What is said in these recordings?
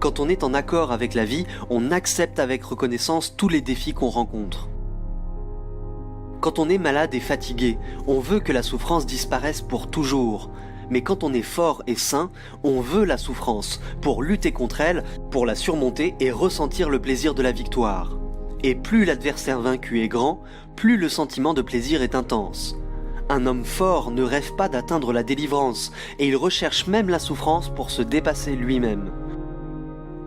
Quand on est en accord avec la vie, on accepte avec reconnaissance tous les défis qu'on rencontre. Quand on est malade et fatigué, on veut que la souffrance disparaisse pour toujours. Mais quand on est fort et sain, on veut la souffrance pour lutter contre elle, pour la surmonter et ressentir le plaisir de la victoire. Et plus l'adversaire vaincu est grand, plus le sentiment de plaisir est intense. Un homme fort ne rêve pas d'atteindre la délivrance, et il recherche même la souffrance pour se dépasser lui-même.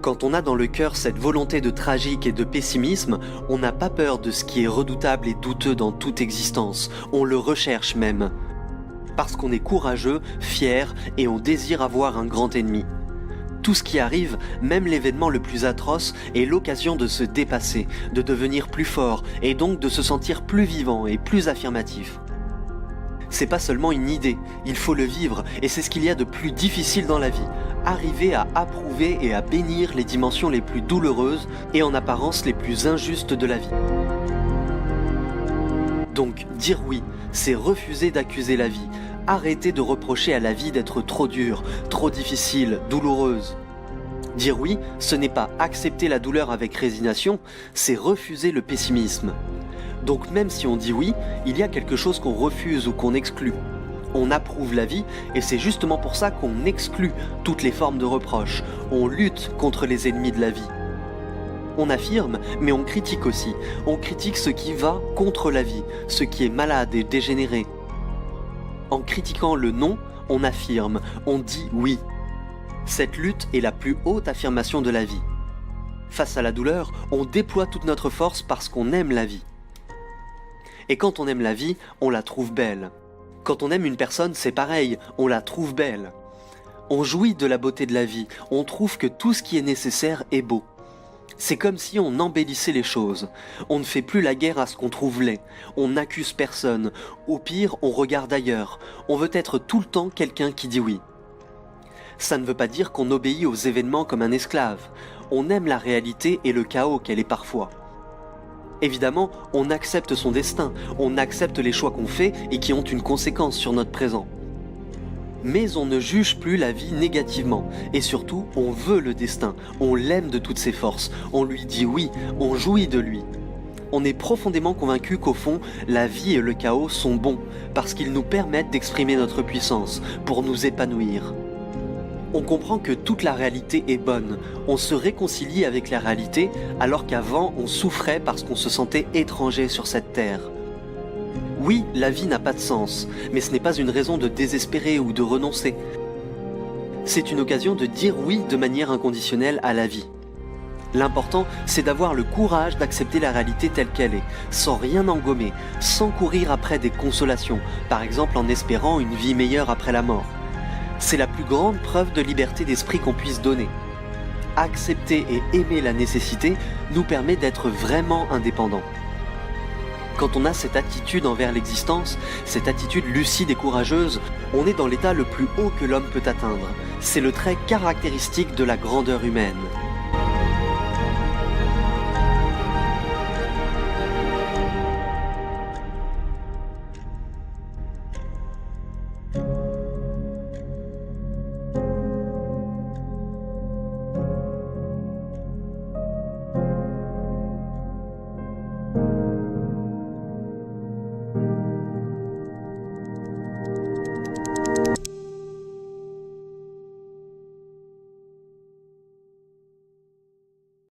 Quand on a dans le cœur cette volonté de tragique et de pessimisme, on n'a pas peur de ce qui est redoutable et douteux dans toute existence, on le recherche même. Parce qu'on est courageux, fier et on désire avoir un grand ennemi. Tout ce qui arrive, même l'événement le plus atroce, est l'occasion de se dépasser, de devenir plus fort et donc de se sentir plus vivant et plus affirmatif. C'est pas seulement une idée, il faut le vivre et c'est ce qu'il y a de plus difficile dans la vie. Arriver à approuver et à bénir les dimensions les plus douloureuses et en apparence les plus injustes de la vie. Donc, dire oui, c'est refuser d'accuser la vie, arrêter de reprocher à la vie d'être trop dure, trop difficile, douloureuse. Dire oui, ce n'est pas accepter la douleur avec résignation, c'est refuser le pessimisme. Donc même si on dit oui, il y a quelque chose qu'on refuse ou qu'on exclut. On approuve la vie et c'est justement pour ça qu'on exclut toutes les formes de reproche. On lutte contre les ennemis de la vie. On affirme, mais on critique aussi. On critique ce qui va contre la vie, ce qui est malade et dégénéré. En critiquant le non, on affirme, on dit oui. Cette lutte est la plus haute affirmation de la vie. Face à la douleur, on déploie toute notre force parce qu'on aime la vie. Et quand on aime la vie, on la trouve belle. Quand on aime une personne, c'est pareil, on la trouve belle. On jouit de la beauté de la vie, on trouve que tout ce qui est nécessaire est beau. C'est comme si on embellissait les choses. On ne fait plus la guerre à ce qu'on trouve laid. On n'accuse personne. Au pire, on regarde ailleurs. On veut être tout le temps quelqu'un qui dit oui. Ça ne veut pas dire qu'on obéit aux événements comme un esclave. On aime la réalité et le chaos qu'elle est parfois. Évidemment, on accepte son destin, on accepte les choix qu'on fait et qui ont une conséquence sur notre présent. Mais on ne juge plus la vie négativement, et surtout, on veut le destin, on l'aime de toutes ses forces, on lui dit oui, on jouit de lui. On est profondément convaincu qu'au fond, la vie et le chaos sont bons, parce qu'ils nous permettent d'exprimer notre puissance, pour nous épanouir. On comprend que toute la réalité est bonne, on se réconcilie avec la réalité alors qu'avant on souffrait parce qu'on se sentait étranger sur cette terre. Oui, la vie n'a pas de sens, mais ce n'est pas une raison de désespérer ou de renoncer. C'est une occasion de dire oui de manière inconditionnelle à la vie. L'important, c'est d'avoir le courage d'accepter la réalité telle qu'elle est, sans rien engommer, sans courir après des consolations, par exemple en espérant une vie meilleure après la mort. C'est la plus grande preuve de liberté d'esprit qu'on puisse donner. Accepter et aimer la nécessité nous permet d'être vraiment indépendants. Quand on a cette attitude envers l'existence, cette attitude lucide et courageuse, on est dans l'état le plus haut que l'homme peut atteindre. C'est le trait caractéristique de la grandeur humaine.